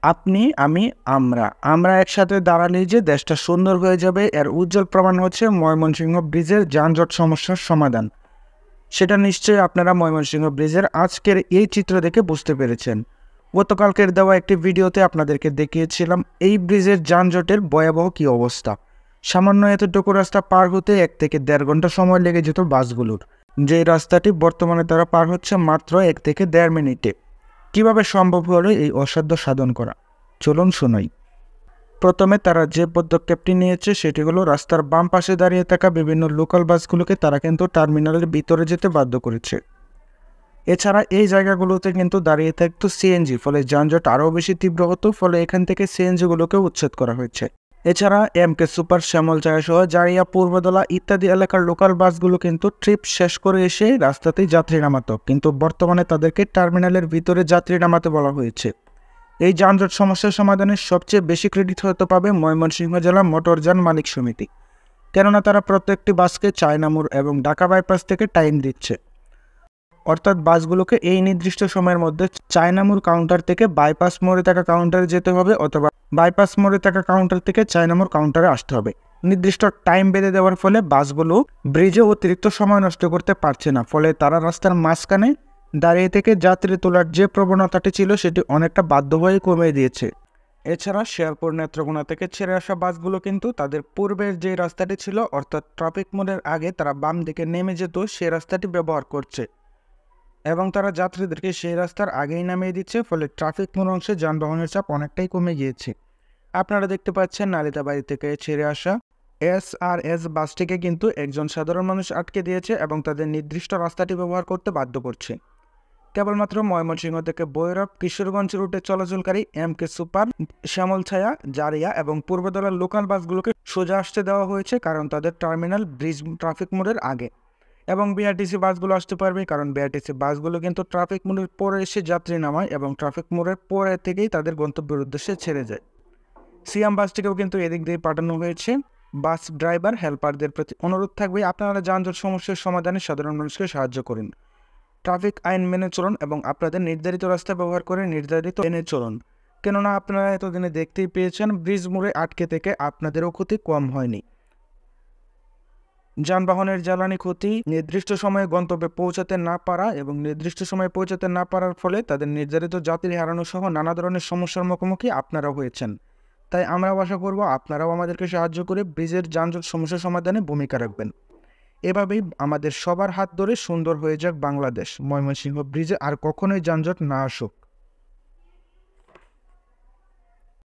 আপনি, আমি, আমরা। আমরা একসাথে দাঁড়ালেই যে দেশটা সুন্দর হয়ে যাবে, এর উজ্জ্বল প্রমাণ হচ্ছে ময়মনসিংহ ব্রিজের যানজট সমস্যার সমাধান। সেটা নিশ্চয়ই আপনারা ময়মনসিংহ ব্রিজের আজকের এই চিত্র দেখে বুঝতে পেরেছেন। গতকালকের দেওয়া একটি ভিডিওতে আপনাদেরকে দেখিয়েছিলাম এই ব্রিজের যানজটের ভয়াবহ কী অবস্থা। সামান্য এতটুকু রাস্তা পার হতে 1 থেকে 1.5 ঘন্টা সময় লেগে যেত বাসগুলোর, যে রাস্তাটি বর্তমানে তারা পার হচ্ছে মাত্র 1 থেকে 1.5 মিনিটে। কিভাবে সম্ভব হলো এই অসাধ্য সাধন করা, চলুন শোনাই। প্রথমে তারা যে পদক্ষেপটি নিয়েছে সেটি হলো রাস্তার বাম পাশে দাঁড়িয়ে থাকা বিভিন্ন লোকাল বাসগুলোকে তারা কিন্তু টার্মিনালের ভিতরে যেতে বাধ্য করেছে। এছাড়া এই জায়গাগুলোতে কিন্তু দাঁড়িয়ে থাকতো সিএনজি, ফলে যানজট আরও বেশি তীব্র হতো, ফলে এখান থেকে সিএনজিগুলোকে উচ্ছেদ করা হয়েছে। এছাড়া এমকে সুপার, শ্যামলচায়া সহ জারিয়া, পূর্বদলা ইত্যাদি এলাকার লোকাল বাসগুলো কিন্তু ট্রিপ শেষ করে এসে রাস্তাতেই যাত্রী নামাতো, কিন্তু বর্তমানে তাদেরকে টার্মিনালের ভিতরে যাত্রী নামাতে বলা হয়েছে। এই যানজট সমস্যার সমাধানের সবচেয়ে বেশি ক্রেডিট হতে পাবে ময়মনসিংহ জেলা মোটরযান মালিক সমিতি, কেননা তারা প্রত্যেকটি বাসকে চায়না মোড় এবং ঢাকা বাইপাস থেকে টাইম দিচ্ছে। অর্থাৎ বাসগুলোকে এই নির্দিষ্ট সময়ের মধ্যে চায়না মোড় কাউন্টার থেকে বাইপাস মোড়ে থাকা কাউন্টারে যেতে হবে, অথবা বাইপাস মোড়ে থাকা কাউন্টার থেকে চায়না মোড় কাউন্টারে আসতে হবে। নির্দিষ্ট টাইম বেঁধে দেওয়ার ফলে বাসগুলো ব্রিজে অতিরিক্ত সময় নষ্ট করতে পারছে না, ফলে তারা রাস্তার মাঝখানে দাঁড়িয়ে থেকে যাত্রী তোলার যে প্রবণতাটি ছিল সেটি অনেকটা বাধ্য হয়ে কমিয়ে দিয়েছে। এছাড়া শেরপুর, নেত্রকোনা থেকে ছেড়ে আসা বাসগুলো কিন্তু তাদের পূর্বের যে রাস্তাটি ছিল, অর্থাৎ ট্রাফিক মোড়ের আগে তারা বাম দিকে নেমে যেত, সেই রাস্তাটি ব্যবহার করছে এবং তারা যাত্রীদেরকে সেই রাস্তার আগেই নামিয়ে দিচ্ছে, ফলে ট্রাফিক মোড় অংশে যানবাহনের চাপ অনেকটাই কমে গিয়েছে। আপনারা দেখতে পাচ্ছেন নালিতাবাড়ি থেকে ছেড়ে আসা এসআরএস বাসটিকে কিন্তু একজন সাধারণ মানুষ আটকে দিয়েছে এবং তাদের নির্দিষ্ট রাস্তাটি ব্যবহার করতে বাধ্য করছে। কেবলমাত্র ময়মনসিংহ থেকে ভৈরব, কিশোরগঞ্জ রুটে চলাচলকারী এমকে সুপার, শ্যামলছায়া, জারিয়া এবং পূর্বদলার লোকাল বাসগুলোকে সোজা আসতে দেওয়া হয়েছে, কারণ তাদের টার্মিনাল ব্রিজ ট্রাফিক মোড়ের আগে। এবং বিআরটিসি বাসগুলো আসতে পারবে, কারণ বিআরটিসি বাসগুলো কিন্তু ট্রাফিক মোড়ের পরে এসে যাত্রী নামায় এবং ট্রাফিক মোড়ের পরে থেকেই তাদের গন্তব্যের উদ্দেশ্যে ছেড়ে যায়। সিএম বাসটিকেও কিন্তু এদিক দিয়ে পাঠানো হয়েছে। বাস ড্রাইভার হেল্পারদের প্রতি অনুরোধ থাকবে, আপনারা যানজট সমস্যার সমাধানে সাধারণ মানুষকে সাহায্য করুন, ট্রাফিক আইন মেনে চলুন এবং আপনাদের নির্ধারিত রাস্তা ব্যবহার করে নির্ধারিত এনে চলুন, কেননা আপনারা এতদিনে দেখতেই পেয়েছেন ব্রিজ মোড়ে আটকে থেকে আপনাদেরও ক্ষতি কম হয়নি। যানবাহনের জ্বালানি ক্ষতি, নির্দিষ্ট সময়ে গন্তব্যে পৌঁছাতে না পারা এবং নির্দিষ্ট সময়ে পৌঁছাতে না পারার ফলে তাদের নির্ধারিত যাত্রী হারানো সহ নানা ধরনের সমস্যার মুখোমুখি আপনারাও হয়েছেন। তাই আমরাও আশা করব আপনারাও আমাদেরকে সাহায্য করে ব্রিজের যানজট সমস্যা সমাধানে ভূমিকা রাখবেন। এভাবেই আমাদের সবার হাত ধরে সুন্দর হয়ে যাক বাংলাদেশ, ময়মনসিংহ ব্রিজে আর কখনোই যানজট না আসুক।